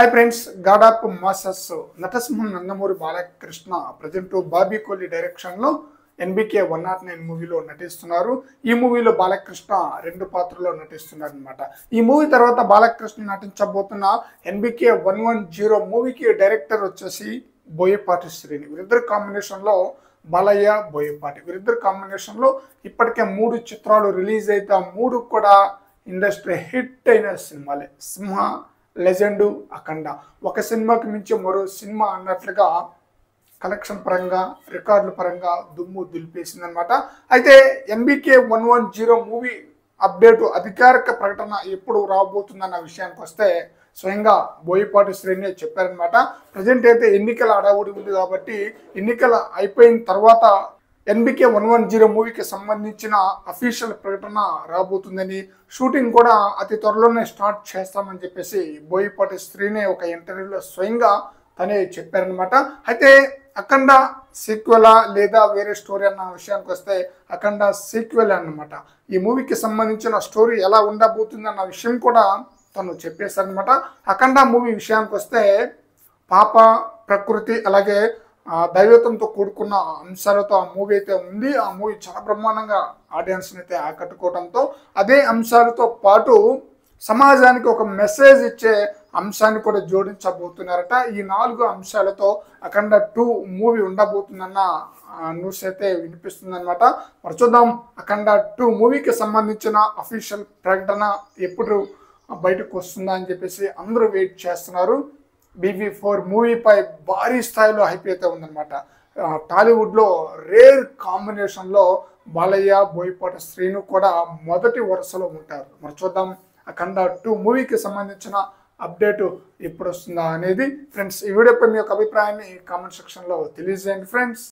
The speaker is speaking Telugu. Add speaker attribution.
Speaker 1: Hi friends, god of masses Natasimham Nandamuri Balakrishna present Bobby Kohli డైరెక్షన్లో ఎన్బికే 109 మూవీలో నటిస్తున్నారు. ఈ మూవీలో బాలకృష్ణ రెండు పాత్రలో నటిస్తున్నారు అనమాట. ఈ మూవీ తర్వాత బాలకృష్ణ నటించబోతున్న ఎన్బికే 110 మూవీకి డైరెక్టర్ వచ్చేసి బోయపాటి శ్రీని. వీరిద్దరు కాంబినేషన్లో బాలయ్య బోయపాటి వీరిద్దరు కాంబినేషన్లో ఇప్పటికే 3 చిత్రాలు రిలీజ్ అయితే ఆ 3 కూడా ఇండస్ట్రీ హిట్ అయిన సినిమాలే. సింహ, లెజెండు, అఖండ. ఒక సినిమాకి మించి మరో సినిమా అన్నట్లుగా కలెక్షన్ పరంగా రికార్డుల పరంగా దుమ్ము దులిపేసింది అనమాట. అయితే ఎన్బికే 110 మూవీ అప్డేటు అధికారిక ప్రకటన ఎప్పుడు రాబోతుందన్న విషయానికి వస్తే స్వయంగా బోయపాటి శ్రేణి చెప్పారనమాట. ప్రజెంట్ అయితే ఎన్నికల హడావుడి ఉంది కాబట్టి ఎన్నికల అయిపోయిన తర్వాత ఎన్బికే 110 మూవీకి సంబంధించిన అఫీషియల్ ప్రకటన రాబోతుందని, షూటింగ్ కూడా అతి త్వరలోనే స్టార్ట్ చేస్తామని చెప్పేసి బోయపాటి శ్రీనే ఒక ఇంటర్వ్యూలో స్వయంగా తనే చెప్పారనమాట. అయితే అఖండ సీక్వెలా లేదా వేరే స్టోరీ అన్న విషయానికి వస్తే అఖండ సీక్వెల్ అన్నమాట. ఈ మూవీకి సంబంధించిన స్టోరీ ఎలా ఉండబోతుంది అన్న విషయం కూడా తను చెప్పేశారనమాట. అఖండ మూవీ విషయానికి వస్తే పాప, ప్రకృతి అలాగే దైవత్వంతో కూడుకున్న అంశాలతో ఆ మూవీ అయితే ఉంది. ఆ మూవీ చాలా బ్రహ్మాండంగా ఆడియన్స్ని అయితే ఆకట్టుకోవడంతో అదే అంశాలతో పాటు సమాజానికి ఒక మెసేజ్ ఇచ్చే అంశాన్ని కూడా జోడించబోతున్నారట. ఈ 4 అంశాలతో అఖండ 2 మూవీ ఉండబోతుందన్న న్యూస్ అయితే వినిపిస్తుందన్నమాట. మరి చూద్దాం అఖండ 2 మూవీకి సంబంధించిన అఫీషియల్ ప్రకటన ఎప్పుడు బయటకు వస్తుందా అని చెప్పేసి అందరూ వెయిట్ చేస్తున్నారు. BB4 మూవీపై భారీ స్థాయిలో హైప్ అయితే ఉందన్నమాట. టాలీవుడ్లో రేర్ కాంబినేషన్లో బాలయ్య, బోయపాటి శ్రీను కూడా మొదటి వరుసలో ఉంటారు. మరి చూద్దాం అఖండ 2 మూవీకి సంబంధించిన అప్డేటు ఎప్పుడు వస్తుందా అనేది. ఫ్రెండ్స్, ఈ వీడియోపై మీ యొక్క అభిప్రాయాన్ని కామెంట్ సెక్షన్లో తెలియజేయండి ఫ్రెండ్స్.